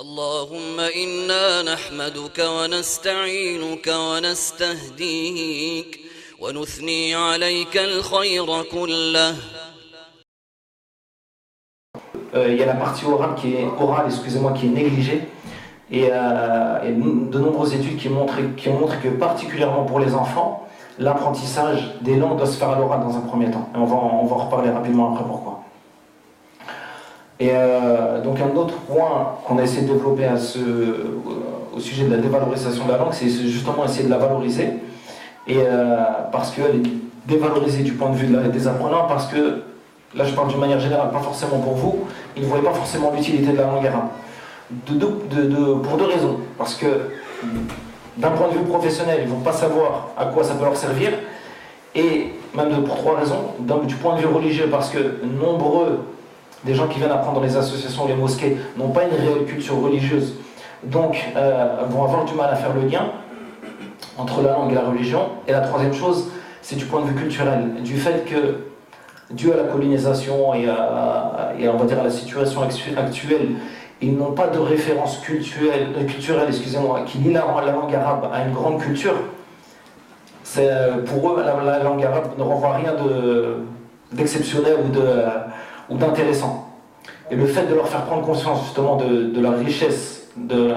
اللهم إنا نحمدك ونستعينك ونستهديك ونثني عليك الخير كله. Il y a la partie orale qui est négligée et de nombreuses études qui ont montré que particulièrement pour les enfants, l'apprentissage des langues doit se faire à l'oral dans un premier temps. Et on va en reparler rapidement après pourquoi. Et donc un autre point qu'on a essayé de développer au sujet de la dévalorisation de la langue, c'est justement essayer de la valoriser. Et parce qu'elle est dévalorisée du point de vue des apprenants, parce que, là je parle d'une manière générale, pas forcément pour vous, ils ne voyaient pas forcément l'utilité de la langue arabe. Pour deux raisons. Parce que d'un point de vue professionnel, ils ne vont pas savoir à quoi ça peut leur servir. Et même pour trois raisons. Du point de vue religieux, parce que nombreux des gens qui viennent apprendre dans les associations, les mosquées, n'ont pas une réelle culture religieuse. Donc vont avoir du mal à faire le lien entre la langue et la religion. Et la troisième chose, c'est du point de vue culturel. Du fait que, dû à la colonisation et on va dire à la situation actuelle, ils n'ont pas de référence culturelle qui lie la langue arabe à une grande culture. Pour eux, la langue arabe ne renvoie rien d'exceptionnel ou d'intéressant. Et le fait de leur faire prendre conscience justement de la richesse de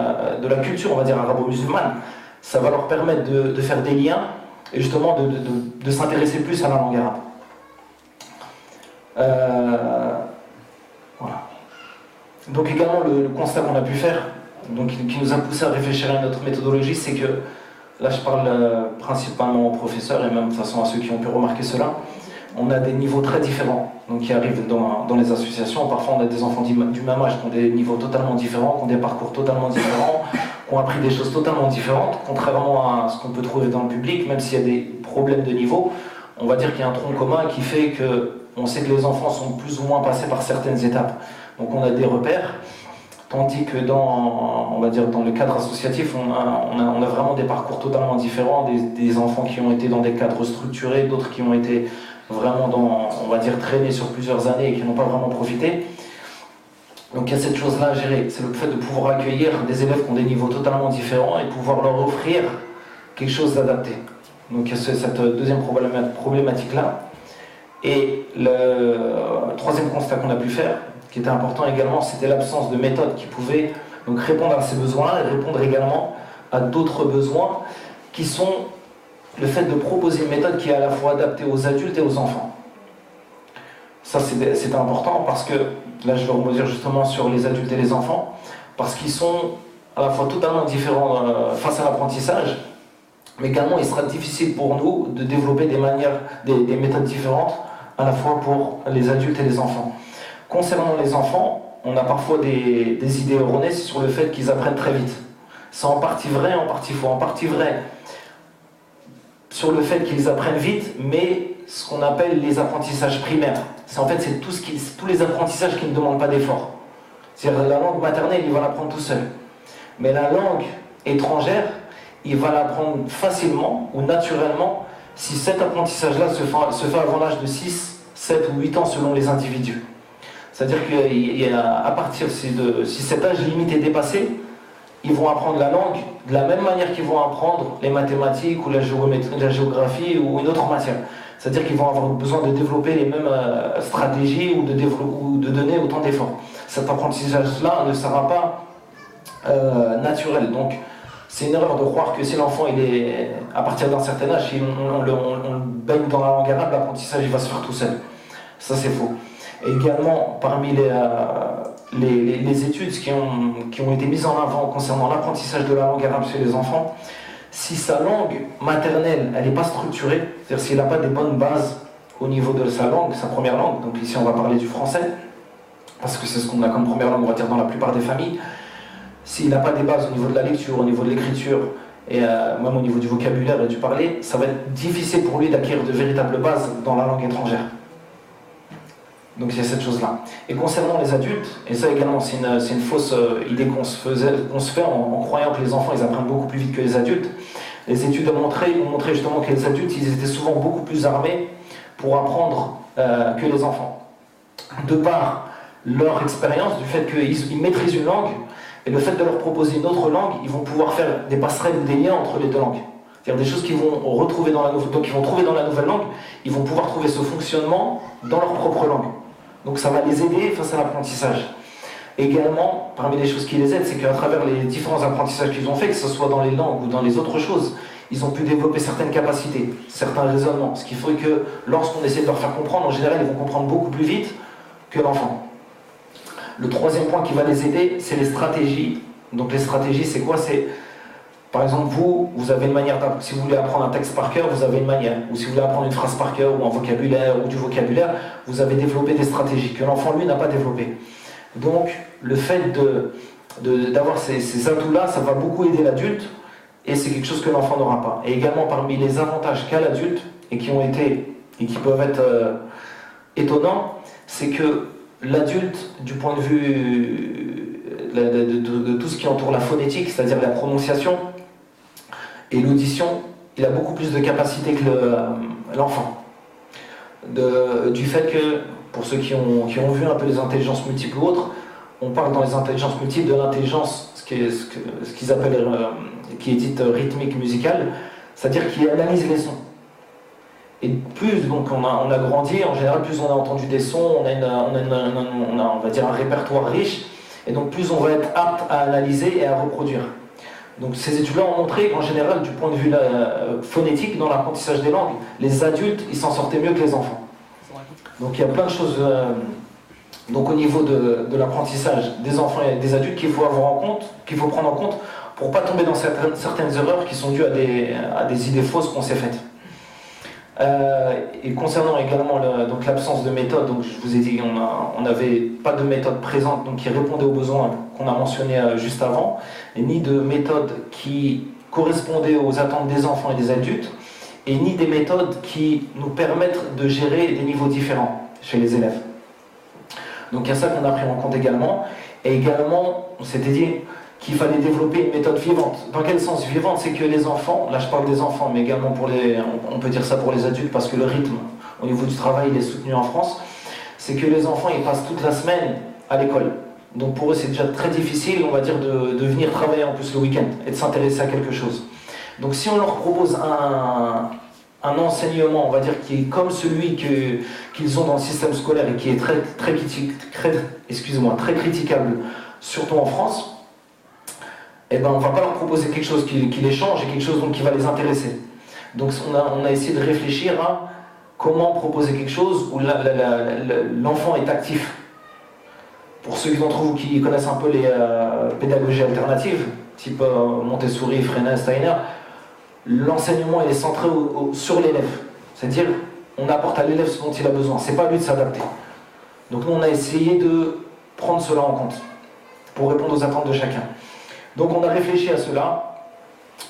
la culture, on va dire arabo-musulmane, ça va leur permettre de faire des liens et justement de s'intéresser plus à la langue arabe. Voilà. Donc également le constat qu'on a pu faire, donc, qui nous a poussé à réfléchir à notre méthodologie, c'est que, là je parle principalement aux professeurs et même de toute façon à ceux qui ont pu remarquer cela, on a des niveaux très différents donc, qui arrivent dans les associations. Parfois on a des enfants du même âge qui ont des niveaux totalement différents, qui ont des parcours totalement différents, qui ont appris des choses totalement différentes, contrairement à ce qu'on peut trouver dans le public, même s'il y a des problèmes de niveau, on va dire qu'il y a un tronc commun qui fait qu'on sait que les enfants sont plus ou moins passés par certaines étapes. Donc on a des repères, tandis que on va dire dans le cadre associatif, on a vraiment des parcours totalement différents, des enfants qui ont été dans des cadres structurés, d'autres qui ont été vraiment on va dire traînés sur plusieurs années et qui n'ont pas vraiment profité. Donc il y a cette chose-là à gérer, c'est le fait de pouvoir accueillir des élèves qui ont des niveaux totalement différents et pouvoir leur offrir quelque chose d'adapté. Donc il y a cette deuxième problématique-là. Et le troisième constat qu'on a pu faire, qui était important également, c'était l'absence de méthode qui pouvait donc répondre à ces besoins et répondre également à d'autres besoins qui sont le fait de proposer une méthode qui est à la fois adaptée aux adultes et aux enfants. Ça c'est important parce que, là je vais rebondir justement sur les adultes et les enfants, parce qu'ils sont à la fois totalement différents face à l'apprentissage, mais également il sera difficile pour nous de développer des méthodes différentes à la fois pour les adultes et les enfants. Concernant les enfants, on a parfois des idées erronées sur le fait qu'ils apprennent très vite. C'est en partie vrai, en partie faux. En partie vrai sur le fait qu'ils apprennent vite, mais ce qu'on appelle les apprentissages primaires. C'est tous les apprentissages qui ne demandent pas d'effort. C'est-à-dire la langue maternelle, il va l'apprendre tout seul. Mais la langue étrangère, il va l'apprendre facilement ou naturellement si cet apprentissage-là se fait avant l'âge de 6, 7 ou 8 ans selon les individus. C'est-à-dire qu'à partir si cet âge limite est dépassé, ils vont apprendre la langue de la même manière qu'ils vont apprendre les mathématiques ou la géographie ou une autre matière. C'est-à-dire qu'ils vont avoir besoin de développer les mêmes stratégies ou de donner autant d'efforts. Cet apprentissage-là ne sera pas naturel. Donc c'est une erreur de croire que si l'enfant est à partir d'un certain âge, si on le baigne dans la langue arabe, l'apprentissage il va se faire tout seul. Ça c'est faux. Et également, parmi les études qui ont été mises en avant concernant l'apprentissage de la langue arabe chez les enfants, si sa langue maternelle, elle n'est pas structurée, c'est-à-dire s'il n'a pas des bonnes bases au niveau de sa langue, sa première langue, donc ici on va parler du français, parce que c'est ce qu'on a comme première langue, on va dire dans la plupart des familles, s'il n'a pas des bases au niveau de la lecture, au niveau de l'écriture, et même au niveau du vocabulaire et du parler, ça va être difficile pour lui d'acquérir de véritables bases dans la langue étrangère. Donc il y a cette chose-là. Et concernant les adultes, et ça également c'est une fausse idée qu'on se fait en croyant que les enfants ils apprennent beaucoup plus vite que les adultes. Les études ont montré justement que les adultes ils étaient souvent beaucoup plus armés pour apprendre que les enfants. De par leur expérience, du fait qu'ils maîtrisent une langue, Et le fait de leur proposer une autre langue, ils vont pouvoir faire des passerelles ou des liens entre les deux langues. C'est-à-dire des choses qu'ils vont retrouver dans la nouvelle, donc ils vont trouver dans la nouvelle langue, ils vont pouvoir trouver ce fonctionnement dans leur propre langue. Donc ça va les aider face à l'apprentissage. Également, parmi les choses qui les aident, c'est qu'à travers les différents apprentissages qu'ils ont fait, que ce soit dans les langues ou dans les autres choses, ils ont pu développer certaines capacités, certains raisonnements, ce qui fait que lorsqu'on essaie de leur faire comprendre, en général, ils vont comprendre beaucoup plus vite que l'enfant. Le troisième point qui va les aider, c'est les stratégies. Donc les stratégies, c'est quoi? C'est, par exemple, vous avez une manière d'apprendre. Si vous voulez apprendre un texte par cœur, vous avez une manière. Ou si vous voulez apprendre une phrase par cœur, ou un vocabulaire, ou du vocabulaire, vous avez développé des stratégies que l'enfant, lui, n'a pas développées. Donc, le fait d'avoir ces atouts-là, ça va beaucoup aider l'adulte, et c'est quelque chose que l'enfant n'aura pas. Et également, parmi les avantages qu'a l'adulte, et qui peuvent être étonnants, c'est que l'adulte, du point de vue de tout ce qui entoure la phonétique, c'est-à-dire la prononciation et l'audition, il a beaucoup plus de capacité que l'enfant. Du fait que, pour ceux qui ont vu un peu les intelligences multiples ou autres, on parle dans les intelligences multiples de l'intelligence, ce qu'ils appellent, qui est dite rythmique musicale, c'est-à-dire qui analyse les sons. Et plus donc on a grandi, en général, plus on a entendu des sons, on va dire un répertoire riche, et donc plus on va être apte à analyser et à reproduire. Donc ces études-là ont montré qu'en général, du point de vue phonétique, dans l'apprentissage des langues, les adultes, ils s'en sortaient mieux que les enfants. Donc il y a plein de choses donc au niveau de l'apprentissage des enfants et des adultes qu'il faut prendre en compte pour ne pas tomber dans certaines erreurs qui sont dues à des idées fausses qu'on s'est faites. Et concernant également l'absence de méthode, donc je vous ai dit on n'avait pas de méthode présente donc qui répondait aux besoins qu'on a mentionnés juste avant, et ni de méthode qui correspondait aux attentes des enfants et des adultes, et ni des méthodes qui nous permettent de gérer des niveaux différents chez les élèves. Donc il y a ça qu'on a pris en compte également, et également on s'était dit qu'il fallait développer une méthode vivante. Dans quel sens vivante? C'est que les enfants, là je parle des enfants, mais également on peut dire ça pour les adultes, parce que le rythme au niveau du travail il est soutenu en France, c'est que les enfants ils passent toute la semaine à l'école. Donc pour eux c'est déjà très difficile, on va dire, de venir travailler en plus le week-end et de s'intéresser à quelque chose. Donc si on leur propose un enseignement, on va dire, qui est comme celui qu'ils ont dans le système scolaire et qui est très critiquable, surtout en France, eh ben, on ne va pas leur proposer quelque chose qui les change et quelque chose donc, qui va les intéresser. Donc on a essayé de réfléchir à comment proposer quelque chose où l'enfant est actif. Pour ceux d'entre vous qui connaissent un peu les pédagogies alternatives, type Montessori, Freinet, Steiner, l'enseignement est centré sur l'élève. C'est-à-dire, on apporte à l'élève ce dont il a besoin. C'est pas à lui de s'adapter. Donc nous, on a essayé de prendre cela en compte pour répondre aux attentes de chacun. Donc on a réfléchi à cela,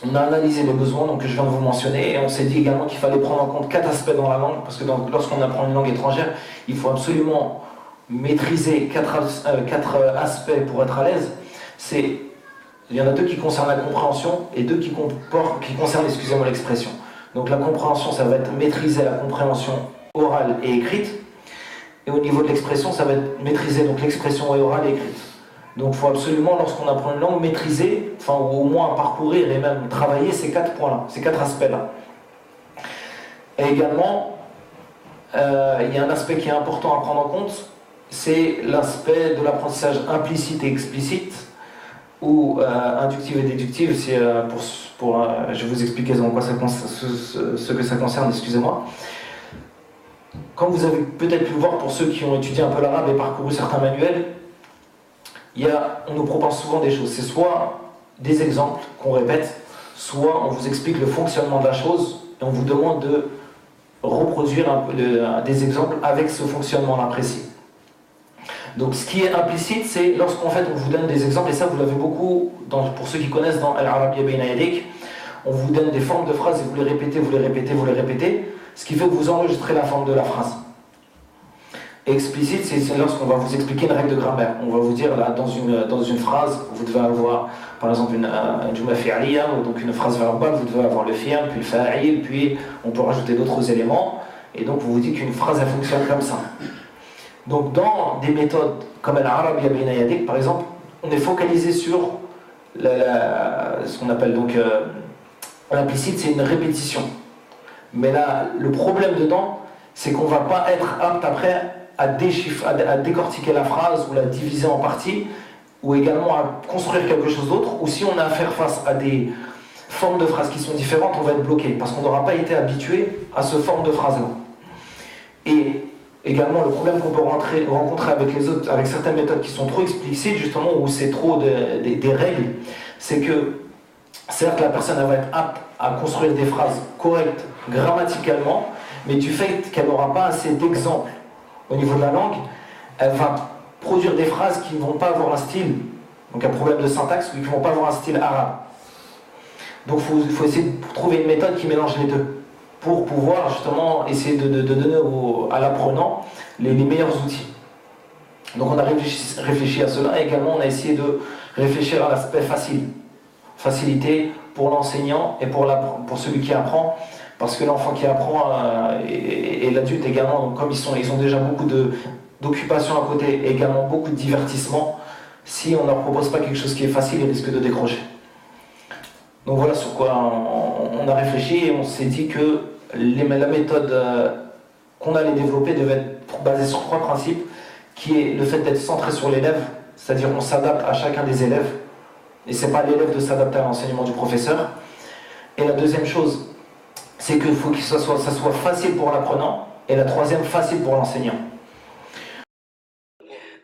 on a analysé les besoins donc, que je viens de vous mentionner, et on s'est dit également qu'il fallait prendre en compte 4 aspects dans la langue, parce que lorsqu'on apprend une langue étrangère, il faut absolument maîtriser 4 aspects pour être à l'aise. Il y en a 2 qui concernent la compréhension et 2 qui concernent, excusez-moi, l'expression. Donc la compréhension, ça va être maîtriser la compréhension orale et écrite, et au niveau de l'expression, ça va être maîtriser donc l'expression orale et écrite. Donc il faut absolument, lorsqu'on apprend une langue, maîtriser, enfin ou au moins parcourir et même travailler ces 4 points-là, ces 4 aspects-là. Et également, il y a un aspect qui est important à prendre en compte, c'est l'aspect de l'apprentissage implicite et explicite, ou inductive et déductive, je vais vous expliquer ce que ça concerne, excusez-moi. Comme vous avez peut-être pu le voir pour ceux qui ont étudié un peu l'arabe et parcouru certains manuels, on nous propose souvent des choses. C'est soit des exemples qu'on répète, soit on vous explique le fonctionnement de la chose et on vous demande de reproduire des exemples avec ce fonctionnement-là précis. Donc ce qui est implicite, c'est lorsqu'en fait on vous donne des exemples, et ça vous l'avez beaucoup, pour ceux qui connaissent dans Al-Arabiyya Bayna Yadik, on vous donne des formes de phrases et vous les répétez, vous les répétez, vous les répétez, ce qui fait que vous enregistrez la forme de la phrase. Et explicite, c'est lorsqu'on va vous expliquer une règle de grammaire. On va vous dire là, dans une phrase, vous devez avoir par exemple une jumla fi'liya, donc une phrase verbale, vous devez avoir le fi'l, puis le fa'il, puis on peut rajouter d'autres éléments, et donc on vous dit qu'une phrase elle fonctionne comme ça. Donc dans des méthodes comme Al-Arabiyya Bayna Yadik par exemple, on est focalisé sur ce qu'on appelle donc l'implicite, c'est une répétition. Mais là, le problème dedans, c'est qu'on ne va pas être apte après à décortiquer la phrase ou la diviser en parties, ou également à construire quelque chose d'autre, ou si on a à faire face à des formes de phrases qui sont différentes, on va être bloqué, parce qu'on n'aura pas été habitué à ce forme de phrase-là. Et également, le problème qu'on peut rencontrer avec certaines méthodes qui sont trop explicites, justement, où c'est trop des règles, c'est que, certes, la personne elle va être apte à construire des phrases correctes grammaticalement, mais du fait qu'elle n'aura pas assez d'exemples au niveau de la langue, elle va produire des phrases qui ne vont pas avoir un style, donc un problème de syntaxe, ou qui ne vont pas avoir un style arabe. Donc il faut essayer de trouver une méthode qui mélange les deux, pour pouvoir justement essayer de donner à l'apprenant les meilleurs outils. Donc on a réfléchi à cela, et également on a essayé de réfléchir à l'aspect facilité pour l'enseignant et pour celui qui apprend, parce que l'enfant qui apprend et l'adulte également, donc comme ils ont déjà beaucoup d'occupations à côté et également beaucoup de divertissement, si on ne leur propose pas quelque chose qui est facile, ils risquent de décrocher. Donc voilà sur quoi on a réfléchi, et on s'est dit que la méthode qu'on allait développer devait être basée sur 3 principes, qui est le fait d'être centré sur l'élève, c'est-à-dire qu'on s'adapte à chacun des élèves, et c'est pas l'élève de s'adapter à l'enseignement du professeur. Et la deuxième chose, c'est qu'il faut que ça soit facile pour l'apprenant, et la troisième, facile pour l'enseignant.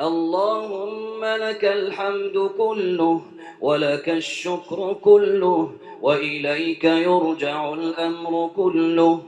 اللهم لك الحمد كله ولك الشكر كله وإليك يرجع الأمر كله